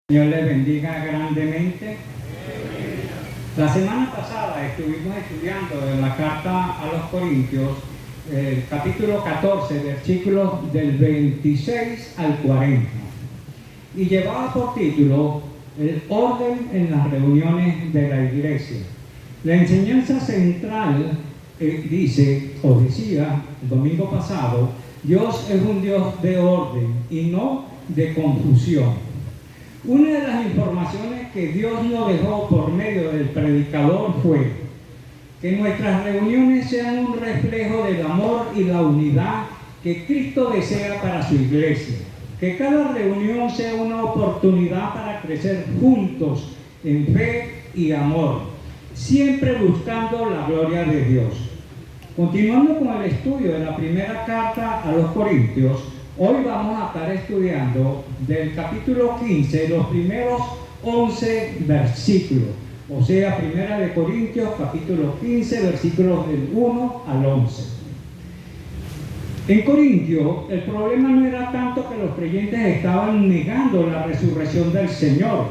Dios les bendiga grandemente. La semana pasada estuvimos estudiando en la carta a los Corintios, el capítulo 14, versículos del 26 al 40. Y llevaba por título el orden en las reuniones de la iglesia. La enseñanza central dice, o decía el domingo pasado, Dios es un Dios de orden y no de confusión. Una de las informaciones que Dios nos dejó por medio del predicador fue que nuestras reuniones sean un reflejo del amor y la unidad que Cristo desea para su iglesia. Que cada reunión sea una oportunidad para crecer juntos en fe y amor, siempre buscando la gloria de Dios. Continuando con el estudio de la primera carta a los Corintios, hoy vamos a estar estudiando del capítulo 15, los primeros 11 versículos. O sea, Primera de Corintios, capítulo 15, versículos del 1 al 11. En Corintio, el problema no era tanto que los creyentes estaban negando la resurrección del Señor,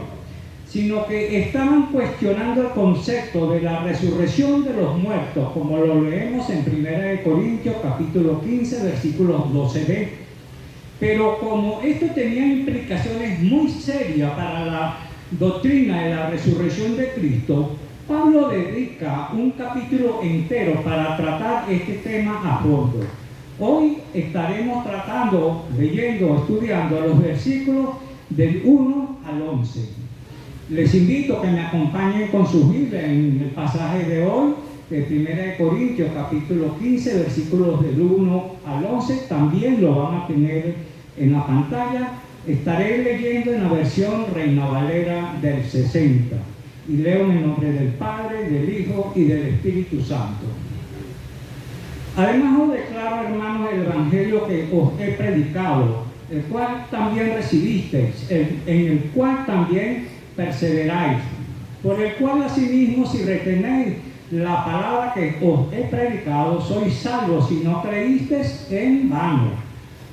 sino que estaban cuestionando el concepto de la resurrección de los muertos, como lo leemos en Primera de Corintios, capítulo 15, versículos 12b. Pero como esto tenía implicaciones muy serias para la doctrina de la resurrección de Cristo, Pablo dedica un capítulo entero para tratar este tema a fondo. Hoy estaremos estudiando los versículos del 1 al 11. Les invito a que me acompañen con su Biblia en el pasaje de hoy, de 1 Corintios, capítulo 15, versículos del 1 al 11. También lo van a tener en la pantalla. Estaré leyendo en la versión Reina Valera del 60. Y leo en el nombre del Padre, del Hijo y del Espíritu Santo. Además os declaro, hermanos, el Evangelio que os he predicado, el cual también recibisteis, en el cual también perseveráis, por el cual asimismo si retenéis la palabra que os he predicado, sois salvos si no creísteis en vano.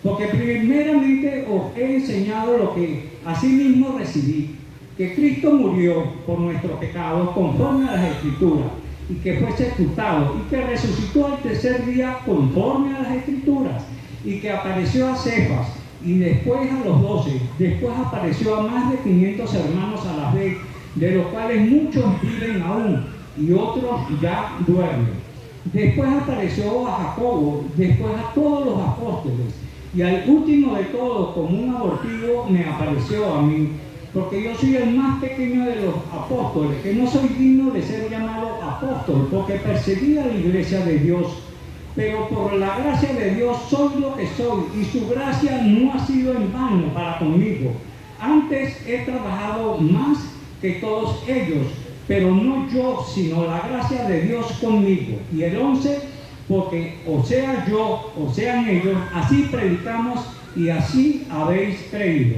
Porque primeramente os he enseñado lo que asimismo recibí, que Cristo murió por nuestros pecados conforme a las Escrituras, y que fue sepultado, y que resucitó al tercer día conforme a las Escrituras, y que apareció a Cefas, y después a los 12, después apareció a más de 500 hermanos a la vez, de los cuales muchos viven aún, y otros ya duermen. Después apareció a Jacobo, después a todos los apóstoles, y al último de todos, como un abortivo, me apareció a mí, porque yo soy el más pequeño de los apóstoles, que no soy digno de ser llamado apóstol, porque perseguí a la iglesia de Dios. Pero por la gracia de Dios soy lo que soy, y su gracia no ha sido en vano para conmigo. Antes he trabajado más que todos ellos, pero no yo, sino la gracia de Dios conmigo. Y el 11, porque o sea yo, o sean ellos, así predicamos y así habéis creído.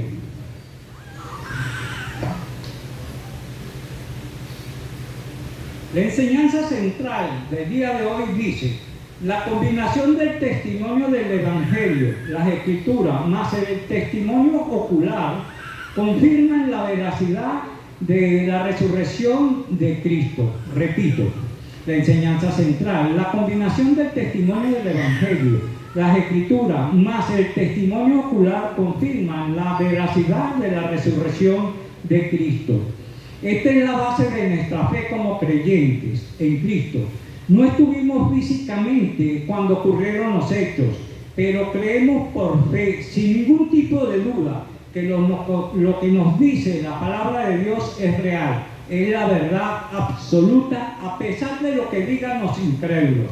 La enseñanza central del día de hoy dice: la combinación del testimonio del Evangelio, las Escrituras, más el testimonio ocular, confirman la veracidad de la resurrección de Cristo. Repito, la enseñanza central, la combinación del testimonio del Evangelio, las Escrituras, más el testimonio ocular confirman la veracidad de la resurrección de Cristo. Esta es la base de nuestra fe como creyentes en Cristo. No estuvimos físicamente cuando ocurrieron los hechos, pero creemos por fe, sin ningún tipo de duda, que lo que nos dice la palabra de Dios es real, es la verdad absoluta, a pesar de lo que digan los incrédulos.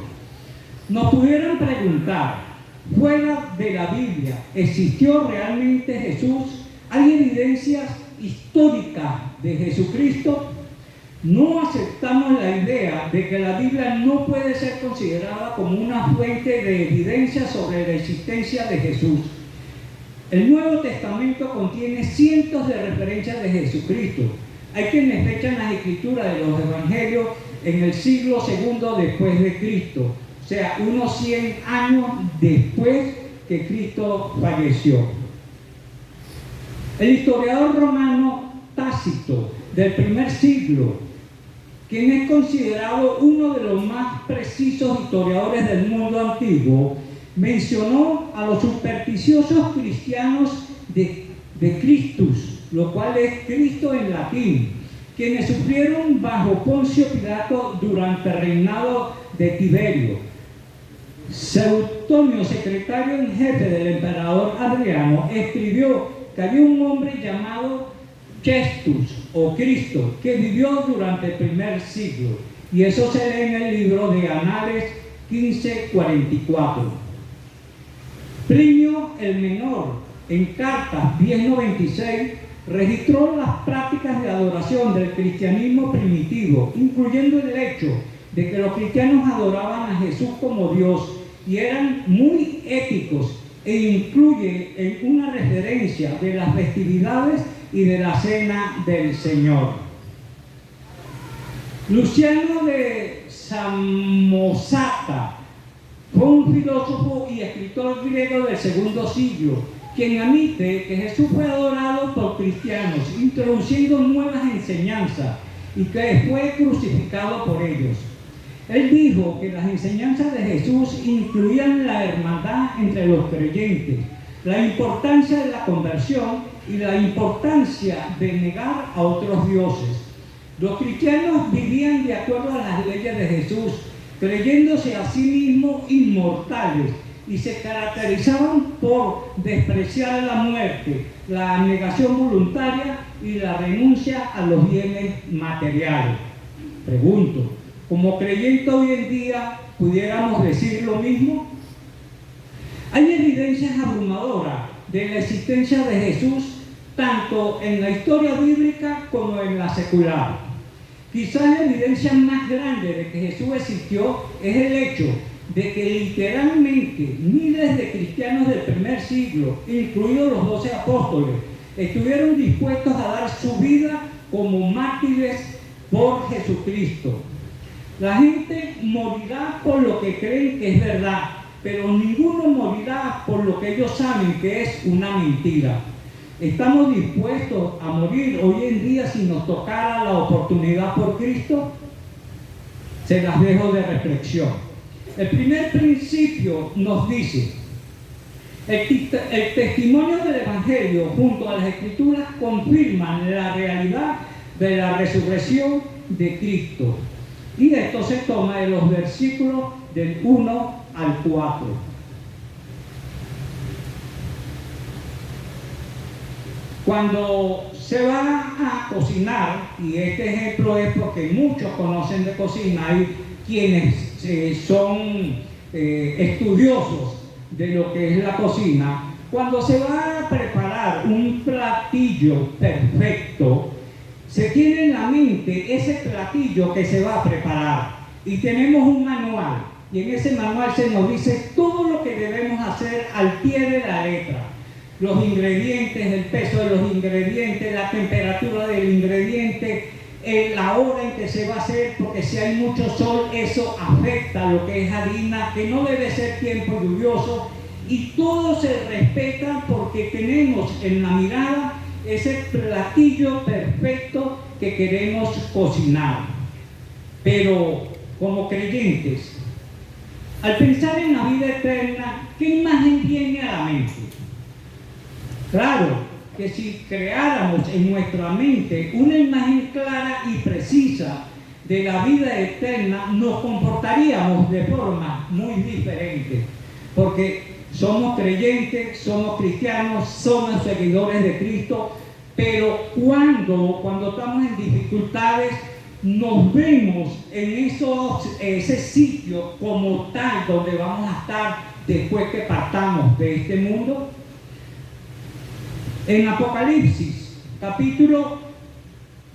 Nos pudieran preguntar, fuera de la Biblia, ¿existió realmente Jesús? ¿Hay evidencias históricas de Jesucristo? No aceptamos la idea de que la Biblia no puede ser considerada como una fuente de evidencia sobre la existencia de Jesús. El Nuevo Testamento contiene cientos de referencias de Jesucristo. Hay quienes fechan las escrituras de los evangelios en el siglo II después de Cristo, o sea, unos 100 años después que Cristo falleció. El historiador romano Tácito, del primer siglo, quien es considerado uno de los más precisos historiadores del mundo antiguo, mencionó a los supersticiosos cristianos de Christus, lo cual es Cristo en latín, quienes sufrieron bajo Poncio Pilato durante el reinado de Tiberio. Suetonio, secretario en jefe del emperador Adriano, escribió que había un hombre llamado Christus o Cristo que vivió durante el primer siglo, y eso se lee en el libro de Anales 15:44. Plinio el Menor, en Cartas 10:96, registró las prácticas de adoración del cristianismo primitivo, incluyendo el hecho de que los cristianos adoraban a Jesús como Dios y eran muy éticos, e incluye en una referencia de las festividades y de la cena del Señor. Luciano de Samosata fue un filósofo y escritor griego del segundo siglo, quien admite que Jesús fue adorado por cristianos, introduciendo nuevas enseñanzas, y que fue crucificado por ellos. Él dijo que las enseñanzas de Jesús incluían la hermandad entre los creyentes, la importancia de la conversión y la importancia de negar a otros dioses. Los cristianos vivían de acuerdo a las leyes de Jesús, creyéndose a sí mismos inmortales, y se caracterizaban por despreciar la muerte, la negación voluntaria y la renuncia a los bienes materiales. Pregunto, ¿como creyente hoy en día pudiéramos decir lo mismo? Hay evidencias abrumadoras de la existencia de Jesús tanto en la historia bíblica como en la secular. Quizás la evidencia más grande de que Jesús existió es el hecho de que literalmente miles de cristianos del primer siglo, incluidos los 12 apóstoles, estuvieron dispuestos a dar su vida como mártires por Jesucristo. La gente morirá por lo que creen que es verdad, pero ninguno morirá por lo que ellos saben que es una mentira. ¿Estamos dispuestos a morir hoy en día si nos tocara la oportunidad por Cristo? Se las dejo de reflexión. El primer principio nos dice: el testimonio del Evangelio junto a las Escrituras confirman la realidad de la resurrección de Cristo. Y esto se toma de los versículos del 1 al 4. Cuando se va a cocinar, y este ejemplo es porque muchos conocen de cocina, hay quienes son estudiosos de lo que es la cocina, cuando se va a preparar un platillo perfecto, se tiene en la mente ese platillo que se va a preparar, y tenemos un manual, y en ese manual se nos dice todo lo que debemos hacer al pie de la letra: los ingredientes, el peso de los ingredientes, la temperatura del ingrediente, la hora en que se va a hacer, porque si hay mucho sol eso afecta lo que es harina, que no debe ser tiempo lluvioso, y todo se respeta porque tenemos en la mirada ese platillo perfecto que queremos cocinar. Pero como creyentes, al pensar en la vida eterna, ¿qué imagen viene a la mente? Claro que si creáramos en nuestra mente una imagen clara y precisa de la vida eterna, nos comportaríamos de forma muy diferente, porque somos creyentes, somos cristianos, somos seguidores de Cristo, pero cuando estamos en dificultades, nos vemos en ese sitio como tal donde vamos a estar después que partamos de este mundo. En Apocalipsis, capítulo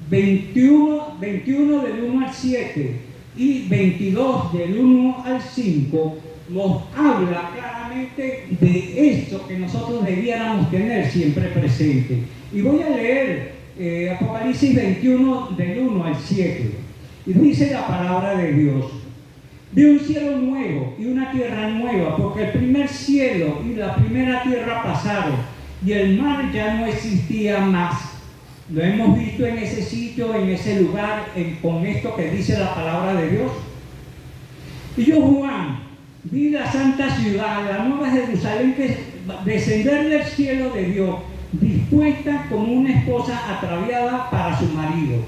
21 del 1 al 7 y 22 del 1 al 5, nos habla claramente de esto que nosotros debiéramos tener siempre presente. Y voy a leer Apocalipsis 21 del 1 al 7. Y dice la palabra de Dios: vi un cielo nuevo y una tierra nueva, porque el primer cielo y la primera tierra pasaron, y el mar ya no existía más. Lo hemos visto en ese sitio, en ese lugar, con esto que dice la palabra de Dios. Y yo, Juan, vi la santa ciudad, la nueva Jerusalén, que descender del cielo de Dios, dispuesta como una esposa ataviada para su marido.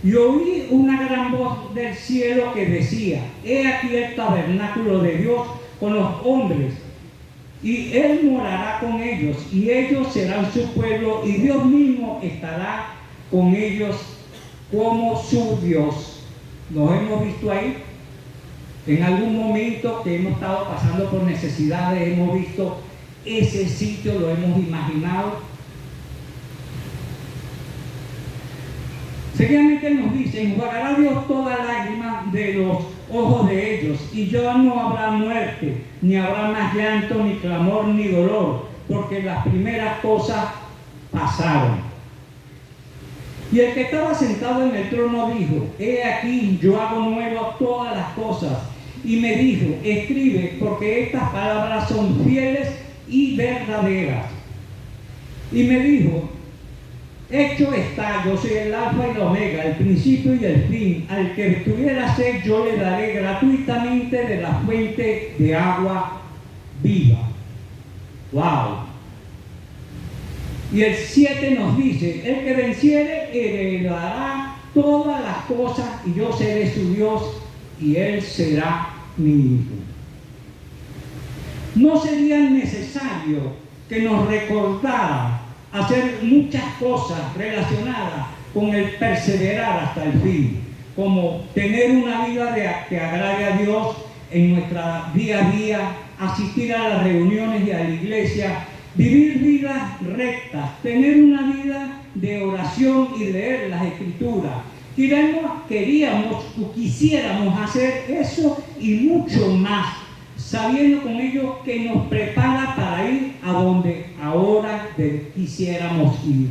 Y oí una gran voz del cielo que decía: he aquí el tabernáculo de Dios con los hombres, y Él morará con ellos, y ellos serán su pueblo, y Dios mismo estará con ellos como su Dios. ¿Nos hemos visto ahí? En algún momento que hemos estado pasando por necesidades, hemos visto ese sitio, lo hemos imaginado. Seguidamente nos dice: enjuagará Dios toda lágrima de los ojos de ellos, y ya no habrá muerte, ni habrá más llanto, ni clamor, ni dolor, porque las primeras cosas pasaron. Y el que estaba sentado en el trono dijo: he aquí, yo hago nuevas todas las cosas. Y me dijo: escribe, porque estas palabras son fieles y verdaderas. Y me dijo: hecho está, yo soy el alfa y la omega, el principio y el fin. Al que tuviera sed, yo le daré gratuitamente de la fuente de agua viva. ¡Wow! Y el 7 nos dice: el que venciere heredará todas las cosas, y yo seré su Dios, y él será mi hijo. No sería necesario que nos recordara hacer muchas cosas relacionadas con el perseverar hasta el fin, como tener una vida que agrade a Dios en nuestra día a día, asistir a las reuniones y a la iglesia, vivir vidas rectas, tener una vida de oración y leer las Escrituras. Queríamos o quisiéramos hacer eso y mucho más, sabiendo con ello que nos prepara para ir a donde ahora quisiéramos ir.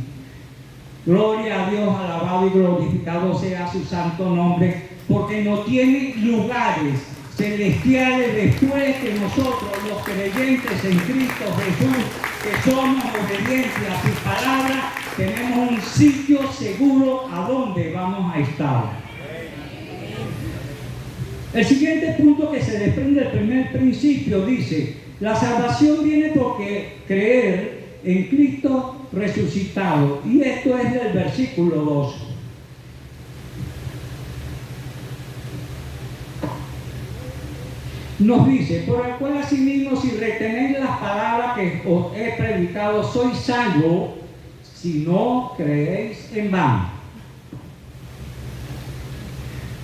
Gloria a Dios, alabado y glorificado sea su santo nombre, porque no tiene lugares celestiales después que nosotros, los creyentes en Cristo Jesús, que somos obedientes a su palabra, tenemos un sitio seguro a donde vamos a estar. El siguiente punto que se desprende del primer principio dice: la salvación viene porque creer en Cristo resucitado. Y esto es del versículo 2. Nos dice: por el cual asimismo, si retenéis las palabras que os he predicado, sois salvos, si no creéis en vano.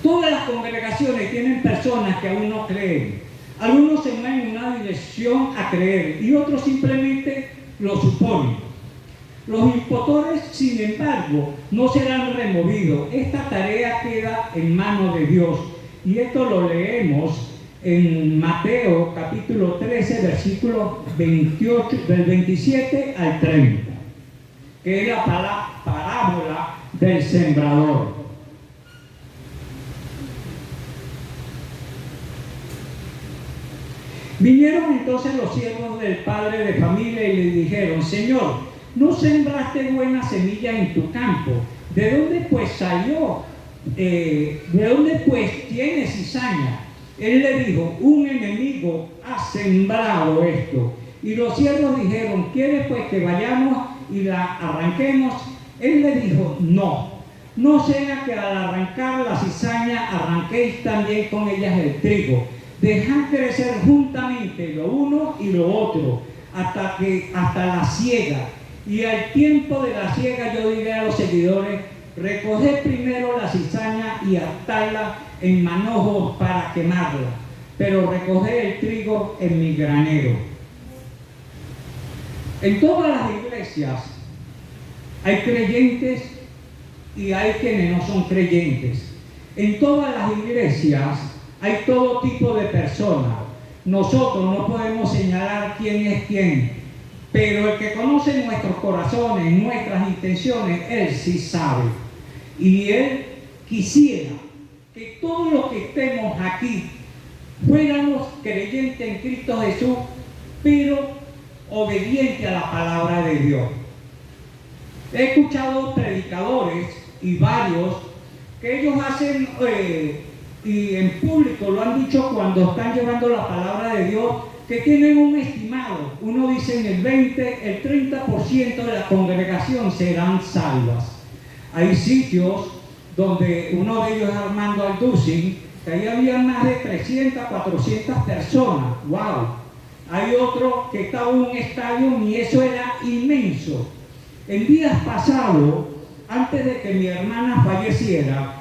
Todas las congregaciones tienen personas que aún no creen. Algunos se van en una dirección a creer y otros simplemente lo suponen. Los impostores, sin embargo, no serán removidos. Esta tarea queda en manos de Dios. Y esto lo leemos en Mateo capítulo 13, versículo 28, del 27 al 30, que es la parábola del sembrador. Vinieron entonces los siervos del padre de familia y le dijeron: Señor, ¿no sembraste buena semilla en tu campo? ¿De dónde pues salió? ¿De dónde pues tiene cizaña? Él le dijo: un enemigo ha sembrado esto. Y los siervos dijeron: ¿quieres pues que vayamos y la arranquemos? Él le dijo: no sea que al arrancar la cizaña arranquéis también con ellas el trigo. Dejad crecer juntamente lo uno y lo otro hasta la siega. Y al tiempo de la siega yo diré a los seguidores: recoged primero la cizaña y atadla en manojos para quemarla, pero recoged el trigo en mi granero. En todas las iglesias hay creyentes y hay quienes no son creyentes. En todas las iglesias hay todo tipo de personas. Nosotros no podemos señalar quién es quién, pero el que conoce nuestros corazones, nuestras intenciones, Él sí sabe. Y Él quisiera que todos los que estemos aquí fuéramos creyentes en Cristo Jesús, pero obedientes a la palabra de Dios. He escuchado predicadores y varios que ellos hacen, y en público lo han dicho cuando están llevando la palabra de Dios, que tienen un estimado. Uno dice en el 20, el 30% de la congregación serán salvas. Hay sitios donde uno de ellos es Armando Alducin, que ahí había más de 300, 400 personas. ¡Wow! Hay otro que estaba en un estadio y eso era inmenso. En días pasados, antes de que mi hermana falleciera,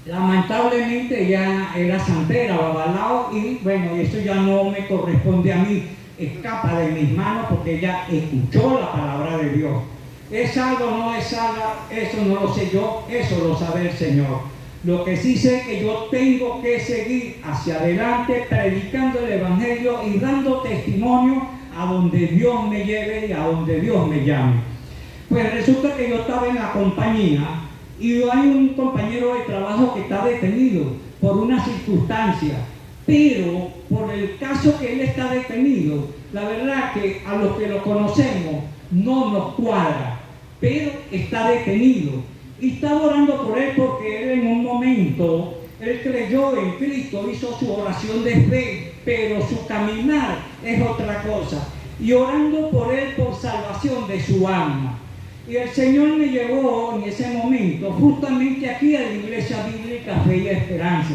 lamentablemente ella era santera, babalao, y bueno, eso ya no me corresponde a mí, escapa de mis manos porque ella escuchó la palabra de Dios. ¿Es salva o no es salva? Eso no lo sé yo, eso lo sabe el Señor. Lo que sí sé es que yo tengo que seguir hacia adelante predicando el Evangelio y dando testimonio a donde Dios me lleve y a donde Dios me llame. Pues resulta que yo estaba en la compañía y hay un compañero de trabajo que está detenido por una circunstancia, pero por el caso que él está detenido, la verdad que a los que lo conocemos no nos cuadra, pero está detenido. Y estaba orando por él porque él en un momento, él creyó en Cristo, hizo su oración de fe, pero su caminar es otra cosa. Y orando por él por salvación de su alma. Y el Señor me llevó en ese momento justamente aquí a la Iglesia Bíblica Fe y Esperanza.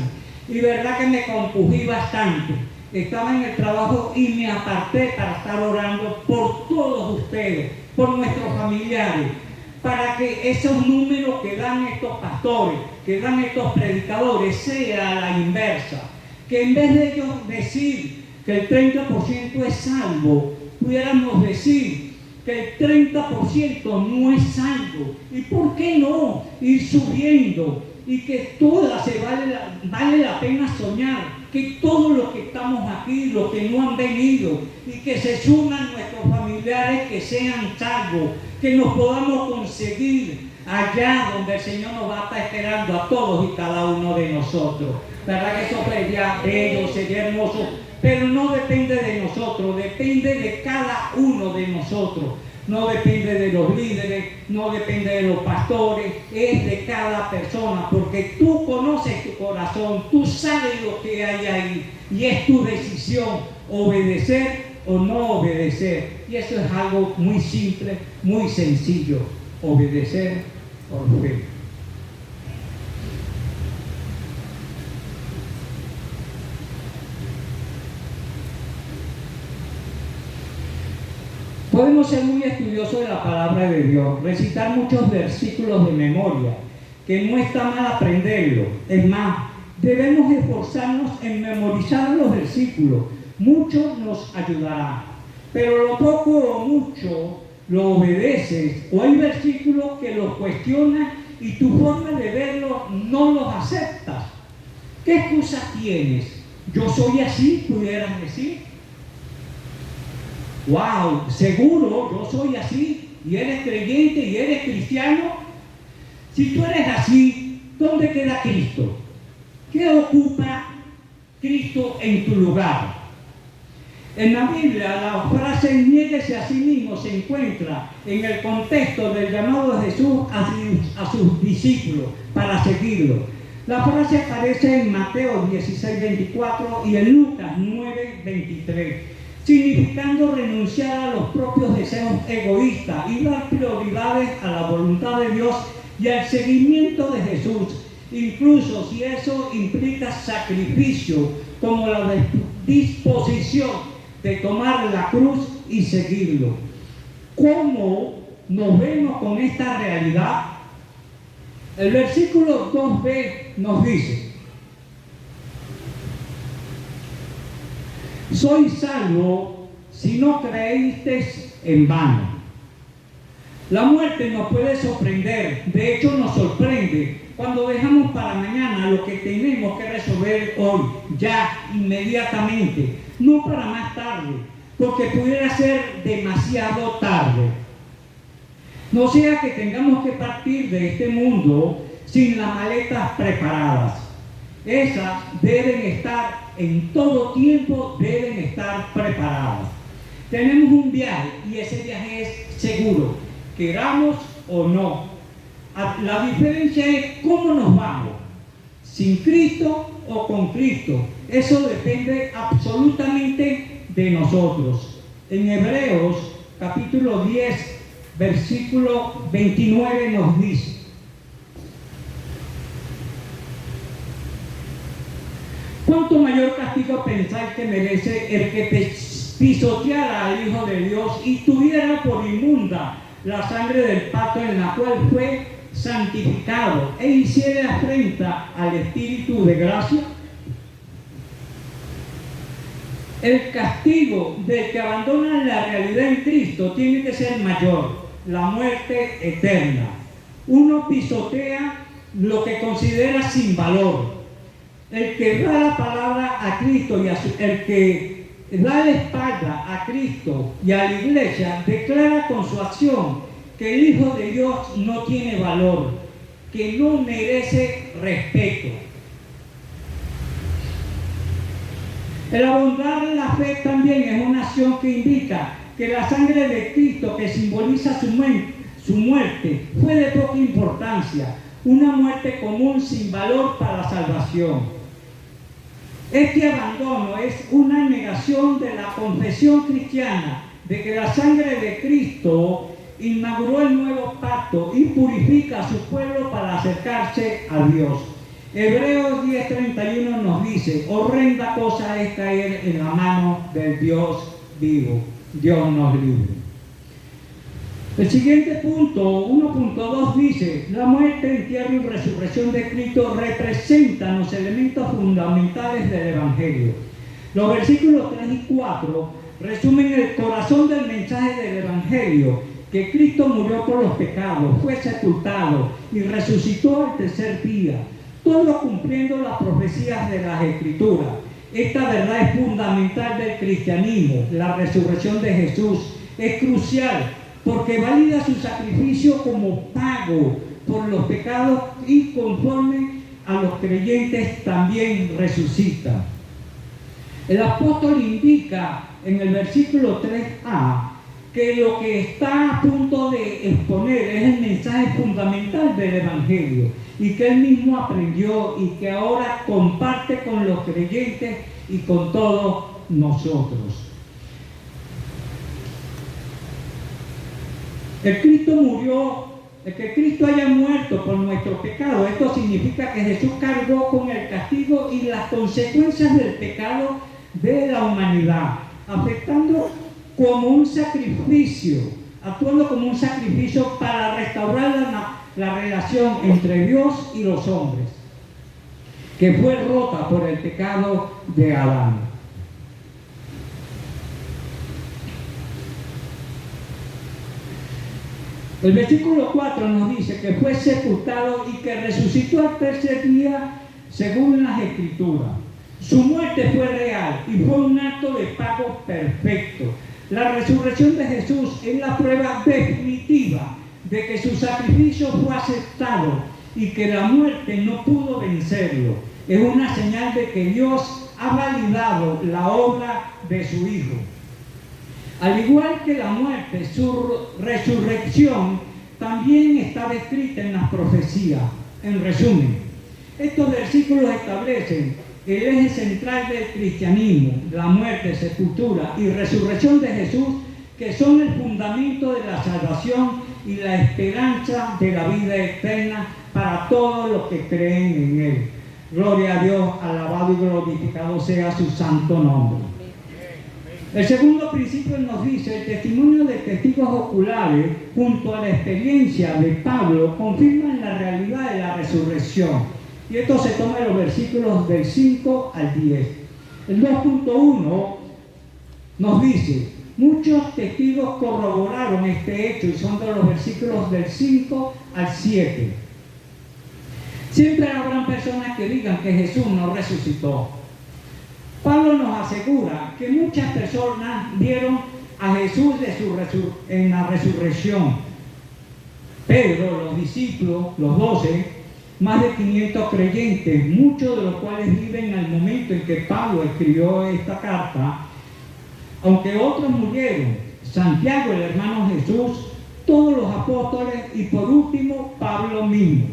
Y verdad que me compugí bastante. Estaba en el trabajo y me aparté para estar orando por todos ustedes, por nuestros familiares, para que esos números que dan estos pastores, que dan estos predicadores, sea a la inversa. Que en vez de ellos decir que el 30% es salvo, pudiéramos decir que el 30% no es salvo. ¿Y por qué no ir subiendo? Y que todas vale la pena soñar, que todos los que estamos aquí, los que no han venido, y que se suman nuestros familiares, que sean salvos, que nos podamos conseguir allá donde el Señor nos va a estar esperando a todos y cada uno de nosotros. ¿Verdad que eso sería bello, sería hermoso? Pero no depende de nosotros, depende de cada uno de nosotros. No depende de los líderes, no depende de los pastores, es de cada persona, porque tú conoces tu corazón, tú sabes lo que hay ahí, y es tu decisión obedecer o no obedecer. Y eso es algo muy simple, muy sencillo, obedecer por fe. Podemos ser muy estudiosos de la palabra de Dios, recitar muchos versículos de memoria, que no está mal aprenderlo. Es más, debemos esforzarnos en memorizar los versículos. Mucho nos ayudará. Pero lo poco o mucho lo obedeces, o hay versículos que los cuestionas y tu forma de verlo no los aceptas. ¿Qué excusa tienes? Yo soy así, pudieras decir. ¡Wow! Seguro, yo soy así, y eres creyente y eres cristiano. Si tú eres así, ¿dónde queda Cristo? ¿Qué ocupa Cristo en tu lugar? En la Biblia, la frase "niéguese a sí mismo" se encuentra en el contexto del llamado de Jesús a sus discípulos para seguirlo. La frase aparece en Mateo 16:24 y en Lucas 9:23. Significando renunciar a los propios deseos egoístas y dar prioridades a la voluntad de Dios y al seguimiento de Jesús, incluso si eso implica sacrificio, como la disposición de tomar la cruz y seguirlo. ¿Cómo nos vemos con esta realidad? El versículo 2b nos dice: sois salvo si no creísteis en vano. La muerte nos puede sorprender, de hecho nos sorprende cuando dejamos para mañana lo que tenemos que resolver hoy, ya, inmediatamente, no para más tarde, porque pudiera ser demasiado tarde. No sea que tengamos que partir de este mundo sin las maletas preparadas. Esas deben estar en todo tiempo, deben estar preparadas. Tenemos un viaje y ese viaje es seguro, queramos o no. La diferencia es cómo nos vamos, sin Cristo o con Cristo. Eso depende absolutamente de nosotros. En Hebreos capítulo 10, versículo 29 nos dice: ¿cuánto mayor castigo pensáis que merece el que pisoteara al Hijo de Dios y tuviera por inmunda la sangre del pacto en la cual fue santificado e hiciera afrenta al Espíritu de gracia? El castigo del que abandona la realidad en Cristo tiene que ser mayor, la muerte eterna. Uno pisotea lo que considera sin valor. El que da la palabra a Cristo y el que da la espalda a Cristo y a la iglesia declara con su acción que el Hijo de Dios no tiene valor, que no merece respeto. El abundar en la fe también es una acción que indica que la sangre de Cristo, que simboliza su muerte, fue de poca importancia, una muerte común sin valor para la salvación. Este abandono es una negación de la confesión cristiana de que la sangre de Cristo inauguró el nuevo pacto y purifica a su pueblo para acercarse a Dios. Hebreos 10:31 nos dice: horrenda cosa es caer en la mano del Dios vivo. Dios nos libre. El siguiente punto, 1.2, dice: la muerte, entierro y resurrección de Cristo representan los elementos fundamentales del Evangelio. Los versículos 3 y 4 resumen el corazón del mensaje del Evangelio: que Cristo murió por los pecados, fue sepultado y resucitó el tercer día, todo cumpliendo las profecías de las Escrituras. Esta verdad es fundamental del cristianismo. La resurrección de Jesús es crucial porque valida su sacrificio como pago por los pecados y conforme a los creyentes también resucita. El apóstol indica en el versículo 3a que lo que está a punto de exponer es el mensaje fundamental del Evangelio y que él mismo aprendió y que ahora comparte con los creyentes y con todos nosotros. El que Cristo haya muerto por nuestro pecado, esto significa que Jesús cargó con el castigo y las consecuencias del pecado de la humanidad, afectando como un sacrificio, actuando como un sacrificio para restaurar la relación entre Dios y los hombres, que fue rota por el pecado de Adán. El versículo 4 nos dice que fue sepultado y que resucitó al tercer día según las Escrituras. Su muerte fue real y fue un acto de pago perfecto. La resurrección de Jesús es la prueba definitiva de que su sacrificio fue aceptado y que la muerte no pudo vencerlo. Es una señal de que Dios ha validado la obra de su Hijo. Al igual que la muerte, su resurrección también está descrita en las profecías. En resumen, estos versículos establecen el eje central del cristianismo: la muerte, sepultura y resurrección de Jesús, que son el fundamento de la salvación y la esperanza de la vida eterna para todos los que creen en Él. Gloria a Dios, alabado y glorificado sea su santo nombre. El segundo principio nos dice: el testimonio de testigos oculares junto a la experiencia de Pablo confirman la realidad de la resurrección. Y esto se toma de los versículos del 5 al 10. El 2.1 nos dice: muchos testigos corroboraron este hecho, y son de los versículos del 5 al 7. Siempre habrán personas que digan que Jesús no resucitó. Pablo nos asegura que muchas personas vieron a Jesús en la resurrección. Pedro, los discípulos, los 12, más de 500 creyentes, muchos de los cuales viven al momento en que Pablo escribió esta carta, aunque otros murieron. Santiago, el hermano Jesús, todos los apóstoles y por último Pablo mismo.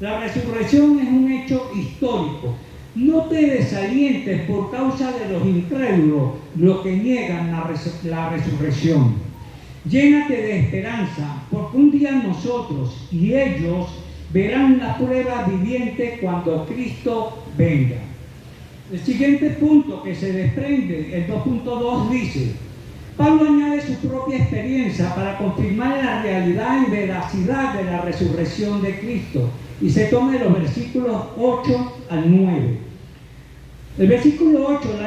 La resurrección es un hecho histórico. No te desalientes por causa de los incrédulos, los que niegan la resurrección. Llénate de esperanza, porque un día nosotros y ellos verán la prueba viviente cuando Cristo venga. El siguiente punto que se desprende, el 2.2 dice: Pablo añade su propia experiencia para confirmar la realidad y veracidad de la resurrección de Cristo, y se toma de los versículos 8 al 9. El versículo 8,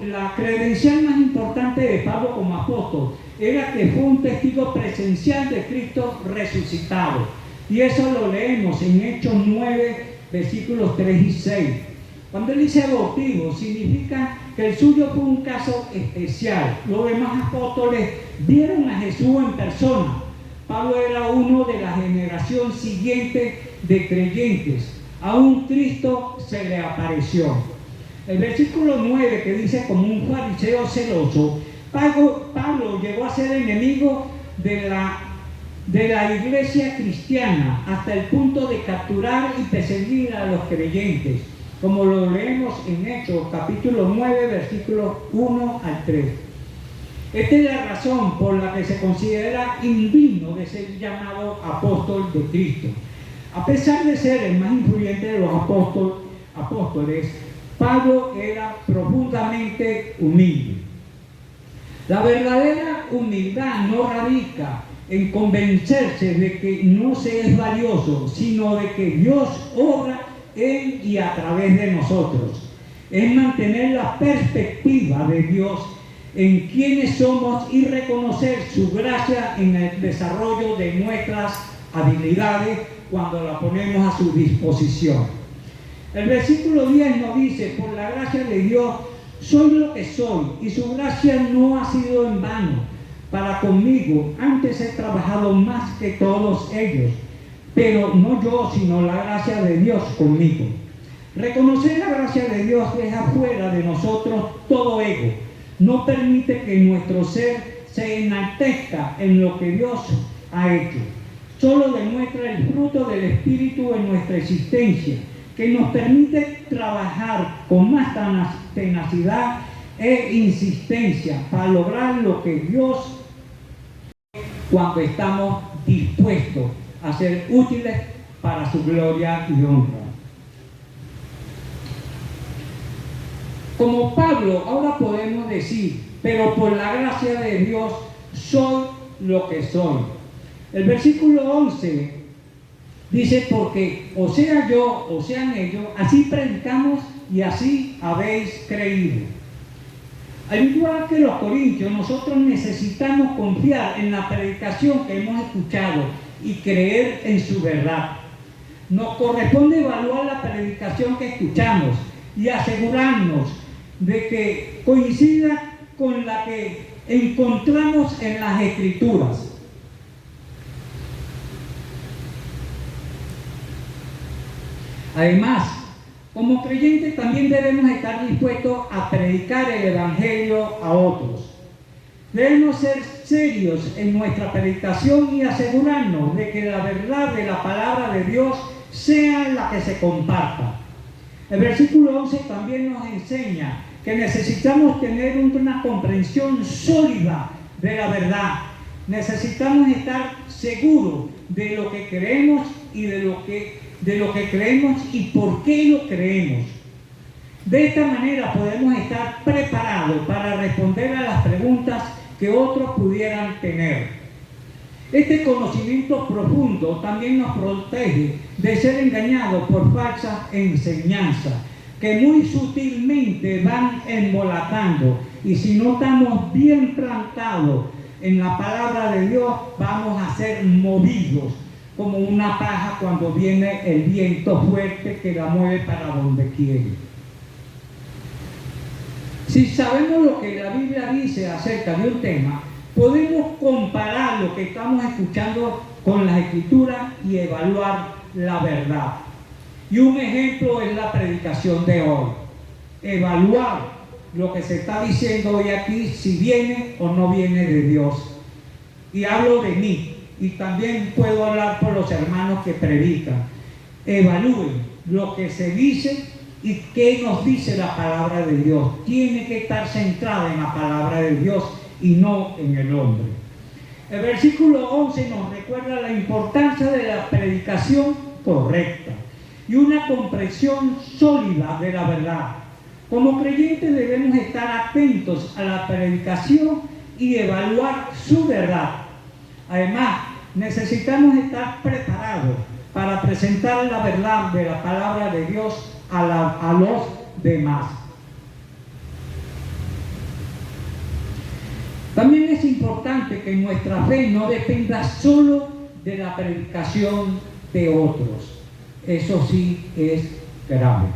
la credencial más importante de Pablo como apóstol era que fue un testigo presencial de Cristo resucitado, y eso lo leemos en Hechos 9, versículos 3 y 6. Cuando él dice bautizo, significa que el suyo fue un caso especial. Los demás apóstoles vieron a Jesús en persona. Pablo era uno de la generación siguiente de creyentes. A un Cristo se le apareció. El versículo 9, que dice: como un fariseo celoso, Pablo llegó a ser enemigo de la iglesia cristiana hasta el punto de capturar y perseguir a los creyentes, como lo leemos en Hechos capítulo 9, versículos 1 al 3. Esta es la razón por la que se considera indigno de ser llamado apóstol de Cristo. A pesar de ser el más influyente de los apóstoles, Pablo era profundamente humilde. La verdadera humildad no radica en convencerse de que no se es valioso, sino de que Dios obra en y a través de nosotros. Es mantener la perspectiva de Dios en quienes somos y reconocer su gracia en el desarrollo de nuestras habilidades cuando la ponemos a su disposición. El versículo 10 nos dice: por la gracia de Dios soy lo que soy, y su gracia no ha sido en vano para conmigo. Antes he trabajado más que todos ellos, pero no yo, sino la gracia de Dios conmigo. Reconocer la gracia de Dios deja fuera de nosotros todo ego. No permite que nuestro ser se enaltezca en lo que Dios ha hecho. Solo demuestra el fruto del Espíritu en nuestra existencia, que nos permite trabajar con más tenacidad e insistencia para lograr lo que Dios, cuando estamos dispuestos a ser útiles para su gloria y honra. Como Pablo, ahora podemos decir: pero por la gracia de Dios soy lo que soy. El versículo 11 dice: porque o sea yo o sean ellos, así predicamos y así habéis creído. Al igual que los corintios, nosotros necesitamos confiar en la predicación que hemos escuchado y creer en su verdad. Nos corresponde evaluar la predicación que escuchamos y asegurarnos de que coincida con la que encontramos en las Escrituras. Además, como creyentes también debemos estar dispuestos a predicar el Evangelio a otros. Debemos ser serios en nuestra predicación y asegurarnos de que la verdad de la palabra de Dios sea la que se comparta. El versículo 11 también nos enseña que necesitamos tener una comprensión sólida de la verdad. Necesitamos estar seguros de lo que creemos y de lo que creemos y por qué lo creemos. De esta manera podemos estar preparados para responder a las preguntas que otros pudieran tener. Este conocimiento profundo también nos protege de ser engañados por falsas enseñanzas que muy sutilmente van embolatando, y si no estamos bien plantados en la palabra de Dios, vamos a ser movidos como una paja cuando viene el viento fuerte que la mueve para donde quiere. Si sabemos lo que la Biblia dice acerca de un tema, podemos comparar lo que estamos escuchando con las Escrituras y evaluar la verdad. Y un ejemplo es la predicación de hoy. Evaluar lo que se está diciendo hoy aquí, si viene o no viene de Dios. Y hablo de mí. y también puedo hablar por los hermanos que predican. Evalúen lo que se dice y qué nos dice la palabra de Dios. Tiene que estar centrada en la palabra de Dios y no en el hombre. El versículo 11 nos recuerda la importancia de la predicación correcta y una comprensión sólida de la verdad. Como creyentes debemos estar atentos a la predicación y evaluar su verdad. Además, necesitamos estar preparados para presentar la verdad de la palabra de Dios a los demás. También es importante que nuestra fe no dependa solo de la predicación de otros. Eso sí es grave.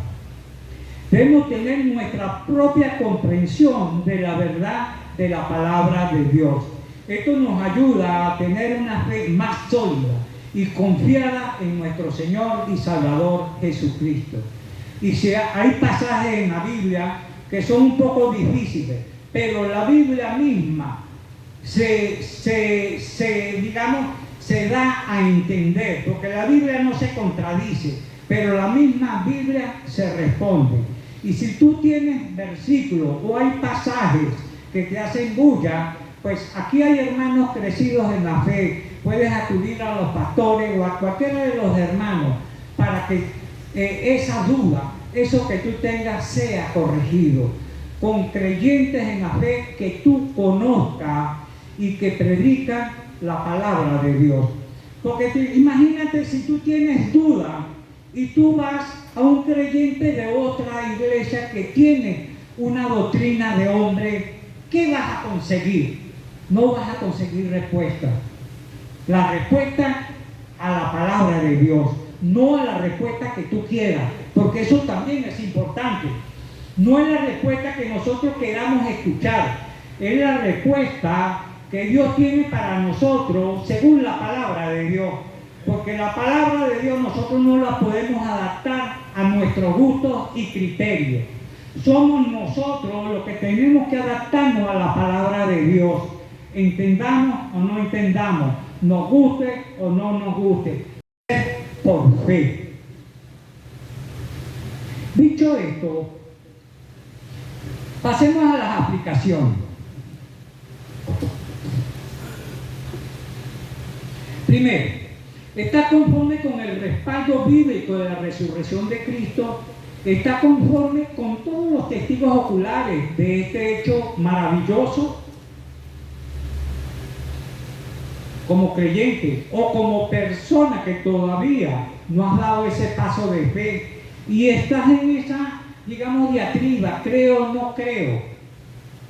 Debemos tener nuestra propia comprensión de la verdad de la palabra de Dios. Esto nos ayuda a tener una fe más sólida y confiada en nuestro Señor y Salvador Jesucristo. Y si hay pasajes en la Biblia que son un poco difíciles, pero la Biblia misma se da a entender, porque la Biblia no se contradice, pero la misma Biblia se responde. Y si tú tienes versículos o hay pasajes que te hacen bulla, pues aquí hay hermanos crecidos en la fe. Puedes acudir a los pastores o a cualquiera de los hermanos para que esa duda, eso que tú tengas, sea corregido. Con creyentes en la fe que tú conozcas y que predican la palabra de Dios. Porque imagínate si tú tienes duda y tú vas a un creyente de otra iglesia que tiene una doctrina de hombre, ¿qué vas a conseguir? No vas a conseguir respuesta. La respuesta a la palabra de Dios, no a la respuesta que tú quieras, porque eso también es importante. No es la respuesta que nosotros queramos escuchar, es la respuesta que Dios tiene para nosotros según la palabra de Dios. Porque la palabra de Dios nosotros no la podemos adaptar a nuestros gustos y criterios. Somos nosotros los que tenemos que adaptarnos a la palabra de Dios. Entendamos o no entendamos, nos guste o no nos guste, por fe. Dicho esto, pasemos a las aplicaciones. Primero, está conforme con el respaldo bíblico de la resurrección de Cristo, está conforme con todos los testigos oculares de este hecho maravilloso. Como creyente o como persona que todavía no has dado ese paso de fe y estás en esa, diatriba, creo o no creo,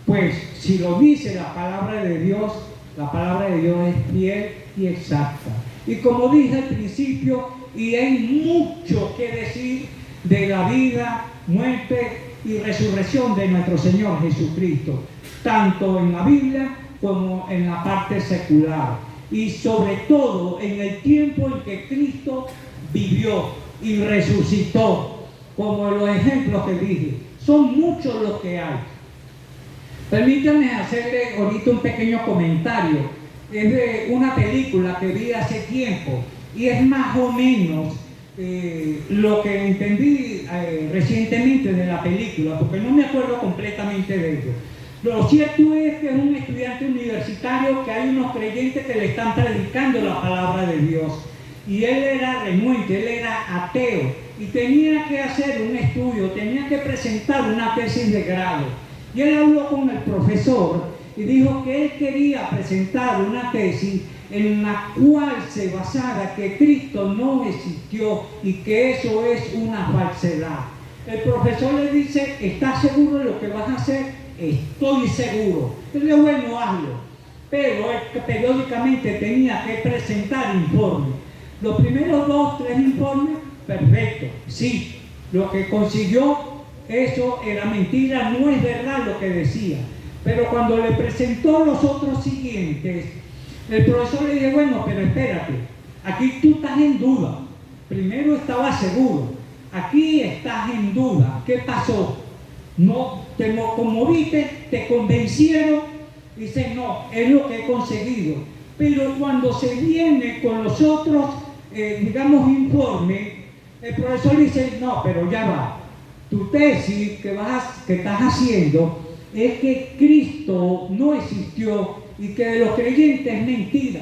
pues si lo dice la palabra de Dios es fiel y exacta. Y como dije al principio, y hay mucho que decir de la vida, muerte y resurrección de nuestro Señor Jesucristo, tanto en la Biblia como en la parte secular. Y sobre todo en el tiempo en que Cristo vivió y resucitó, como los ejemplos que dije. Son muchos los que hay. Permítanme hacerle ahorita un pequeño comentario. Es de una película que vi hace tiempo y es más o menos lo que entendí recientemente de la película, porque no me acuerdo completamente de ello. Lo cierto es que es un estudiante universitario, que hay unos creyentes que le están predicando la palabra de Dios. Y él era renuente, él era ateo. Y tenía que hacer un estudio, tenía que presentar una tesis de grado. Y él habló con el profesor y dijo que él quería presentar una tesis en la cual se basara que Cristo no existió y que eso es una falsedad. El profesor le dice, ¿estás seguro de lo que vas a hacer? Estoy seguro. Él dijo, bueno, hazlo. Pero él periódicamente tenía que presentar informes. Los primeros 2 o 3 informes, perfecto. Sí, lo que consiguió, eso era mentira, no es verdad lo que decía. Pero cuando le presentó los otros siguientes, el profesor le dijo, bueno, pero espérate, aquí tú estás en duda. Primero estaba seguro, aquí estás en duda. ¿Qué pasó? No te conmoviste, te convencieron. Dicen, no, es lo que he conseguido. pero cuando se viene con los otros, digamos, informes, el profesor dice, no, pero ya va, tu tesis que estás haciendo es que Cristo no existió y que de los creyentes es mentira,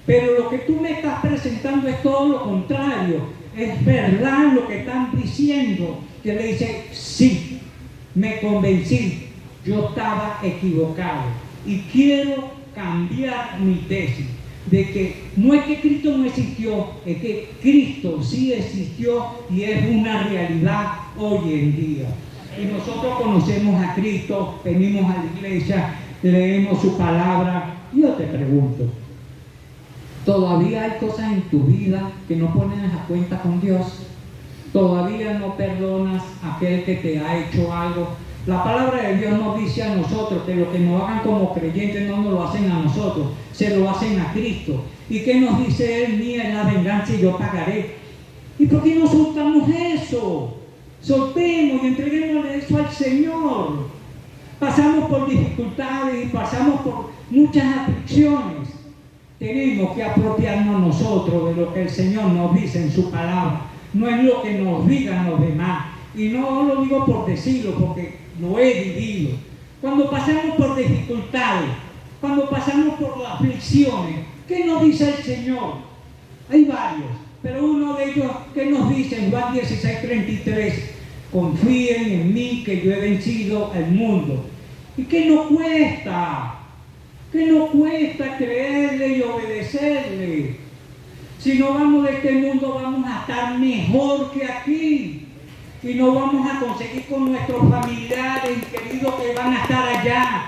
pero lo que tú me estás presentando es todo lo contrario, es verdad lo que están diciendo. Que le dice, sí, me convencí, yo estaba equivocado y quiero cambiar mi tesis de que no es que Cristo no existió, es que Cristo sí existió y es una realidad hoy en día. Y nosotros conocemos a Cristo, venimos a la iglesia, leemos su palabra. Y yo te pregunto, ¿todavía hay cosas en tu vida que no pones a cuenta con Dios? ¿Todavía no perdonas a aquel que te ha hecho algo? La palabra de Dios nos dice a nosotros que lo que nos hagan como creyentes no nos lo hacen a nosotros, se lo hacen a Cristo. ¿Y qué nos dice Él? Mía es la venganza y yo pagaré. ¿Y por qué no soltamos eso? Soltemos y entreguemos eso al Señor. Pasamos por dificultades y pasamos por muchas aflicciones. Tenemos que apropiarnos nosotros de lo que el Señor nos dice en su palabra. No es lo que nos digan los demás. Y no lo digo por decirlo, porque lo he vivido. Cuando pasamos por dificultades, cuando pasamos por aflicciones, ¿qué nos dice el Señor? Hay varios, pero uno de ellos, ¿qué nos dice en Juan 16:33? Confíen en mí que yo he vencido al mundo. ¿Y qué nos cuesta? ¿Qué nos cuesta creerle y obedecerle? Si no vamos de este mundo, vamos a estar mejor que aquí. Y no vamos a conseguir con nuestros familiares y queridos que van a estar allá.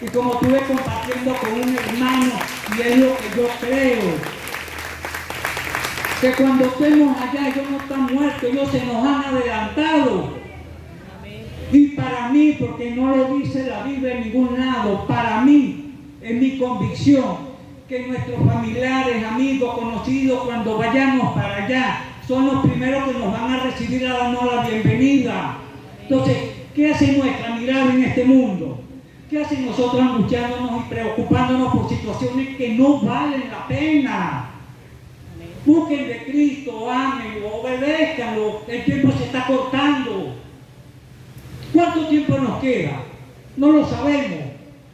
Y como estuve compartiendo con un hermano, y es lo que yo creo, que cuando estemos allá, ellos no están muertos, ellos se nos han adelantado. Y para mí, porque no lo dice la Biblia en ningún lado, para mí, es mi convicción, que nuestros familiares, amigos, conocidos, cuando vayamos para allá, son los primeros que nos van a recibir a darnos la bienvenida. Entonces, ¿qué hace nuestra mirada en este mundo? ¿Qué hace nosotros angustiándonos y preocupándonos por situaciones que no valen la pena? Busquen de Cristo, ámenlo, obedézcanlo, el tiempo se está cortando. ¿Cuánto tiempo nos queda? No lo sabemos.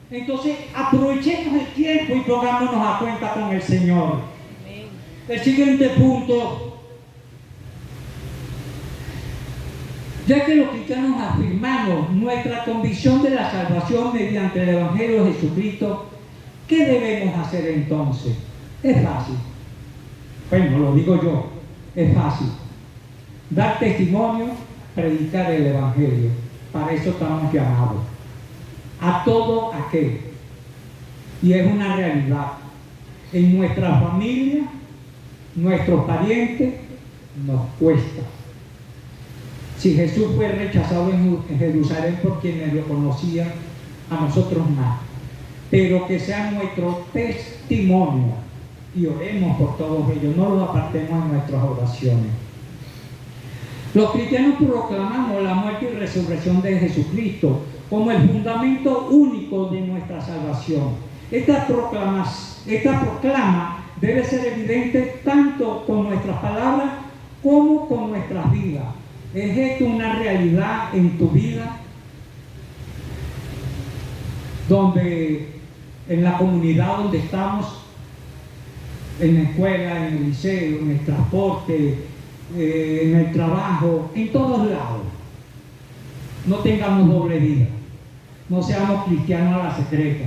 Entonces, aprovechemos el tiempo y pongámonos a cuenta con el Señor. El siguiente punto, ya que los cristianos afirmamos nuestra convicción de la salvación mediante el Evangelio de Jesucristo, ¿qué debemos hacer entonces? Es fácil. Bueno, lo digo yo, es fácil. Dar testimonio, predicar el Evangelio. Para eso estamos llamados. A todo aquel. Y es una realidad. En nuestra familia, nuestros parientes, nos cuesta. Si Jesús fue rechazado en Jerusalén por quienes lo conocían, a nosotros más. Pero que sea nuestro testimonio y oremos por todos ellos, no los apartemos en nuestras oraciones. Los cristianos proclamamos la muerte y resurrección de Jesucristo como el fundamento único de nuestra salvación. Esta proclama debe ser evidente tanto con nuestras palabras como con nuestras vidas. ¿Es esto una realidad en tu vida? Donde en la comunidad donde estamos, en la escuela, en el liceo, en el transporte, en el trabajo, en todos lados, no tengamos doble vida, no seamos cristianos a la secreta.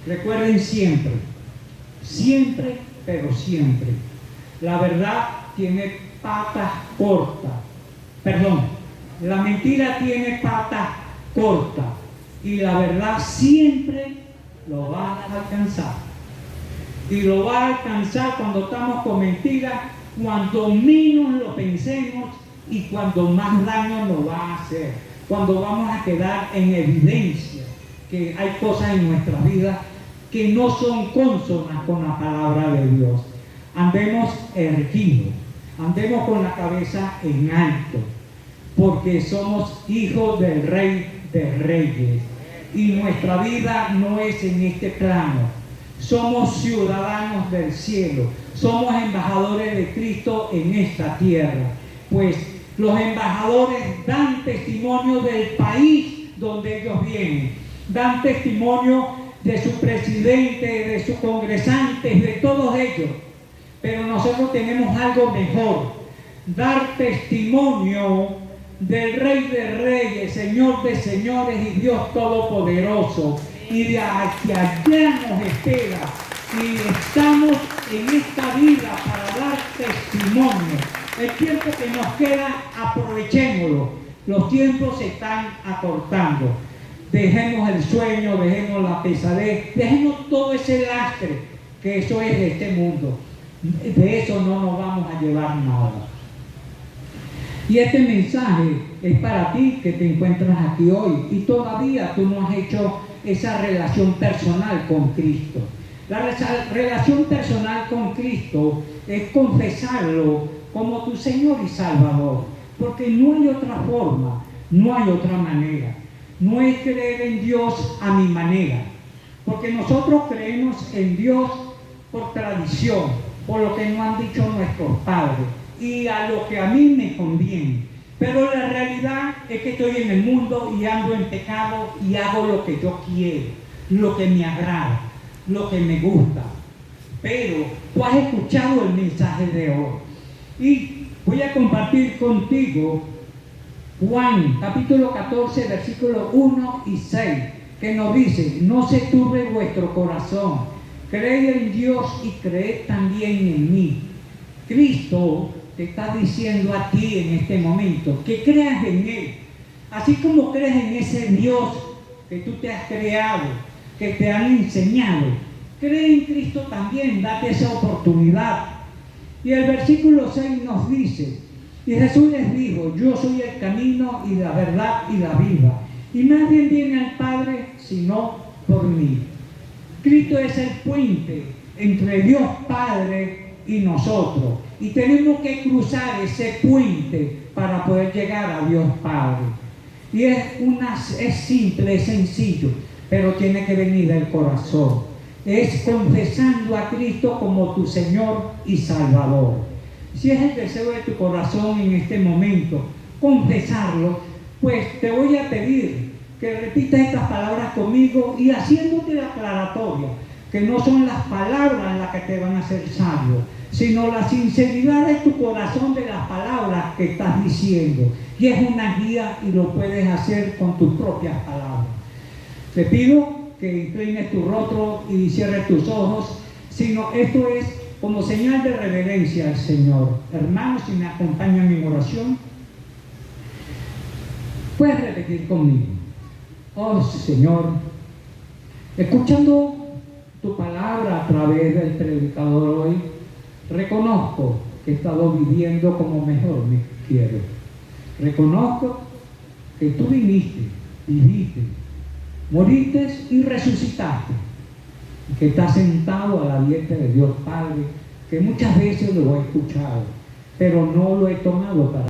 Recuerden siempre, siempre, pero siempre, la verdad tiene patas cortas. Perdón, la mentira tiene patas cortas y la verdad siempre lo va a alcanzar. Y lo va a alcanzar cuando estamos con mentiras, cuando menos lo pensemos y cuando más daño nos va a hacer. Cuando vamos a quedar en evidencia que hay cosas en nuestra vida que no son cónsonas con la palabra de Dios. Andemos erguidos, andemos con la cabeza en alto, porque somos hijos del Rey de Reyes. Y nuestra vida no es en este plano. somos ciudadanos del cielo, somos embajadores de Cristo en esta tierra, pues los embajadores dan testimonio del país donde ellos vienen, dan testimonio de su presidente, de sus congresantes, de todos ellos. Pero nosotros tenemos algo mejor, dar testimonio del Rey de Reyes, Señor de Señores y Dios Todopoderoso. Y de hacia allá nos espera. Y estamos en esta vida para dar testimonio. El tiempo que nos queda, aprovechémoslo. Los tiempos se están acortando. Dejemos el sueño, dejemos la pesadez, dejemos todo ese lastre, que eso es de este mundo. De eso no nos vamos a llevar nada. Y este mensaje es para ti que te encuentras aquí hoy y todavía tú no has hecho esa relación personal con Cristo. La relación personal con Cristo es confesarlo como tu Señor y Salvador, porque no hay otra forma, no hay otra manera. No es creer en Dios a mi manera, porque nosotros creemos en Dios por tradición, por lo que nos han dicho nuestros padres y a lo que a mí me conviene. Pero la realidad es que estoy en el mundo y ando en pecado y hago lo que yo quiero, lo que me agrada, lo que me gusta. Pero tú has escuchado el mensaje de hoy y voy a compartir contigo Juan capítulo 14 versículos 1 y 6, que nos dice: no se turbe vuestro corazón, creed en Dios y creed también en mí. Cristo te está diciendo a ti en este momento que creas en Él, así como crees en ese Dios que tú te has creado, que te han enseñado. Cree en Cristo también, date esa oportunidad. Y el versículo 6 nos dice: y Jesús les dijo: yo soy el camino y la verdad y la vida, y nadie viene al Padre sino por mí. Cristo es el puente entre Dios Padre y nosotros, y tenemos que cruzar ese puente para poder llegar a Dios Padre. Y es simple, es sencillo, pero tiene que venir del corazón. Es confesando a Cristo como tu Señor y Salvador. Si es el deseo de tu corazón en este momento, confesarlo, pues te voy a pedir que repitas estas palabras conmigo y haciéndote la aclaratoria, que no son las palabras las que te van a hacer sabio, sino la sinceridad de tu corazón de las palabras que estás diciendo. Y es una guía y lo puedes hacer con tus propias palabras. Te pido que inclines tu rostro y cierres tus ojos, sino esto es como señal de reverencia al Señor. Hermanos, si me acompañan en oración, puedes repetir conmigo: oh Señor, escuchando tu palabra a través del predicador hoy, reconozco que he estado viviendo como mejor me quiero. Reconozco que tú viniste, viviste, moriste y resucitaste, que está sentado a la diestra de Dios Padre, que muchas veces lo he escuchado, pero no lo he tomado para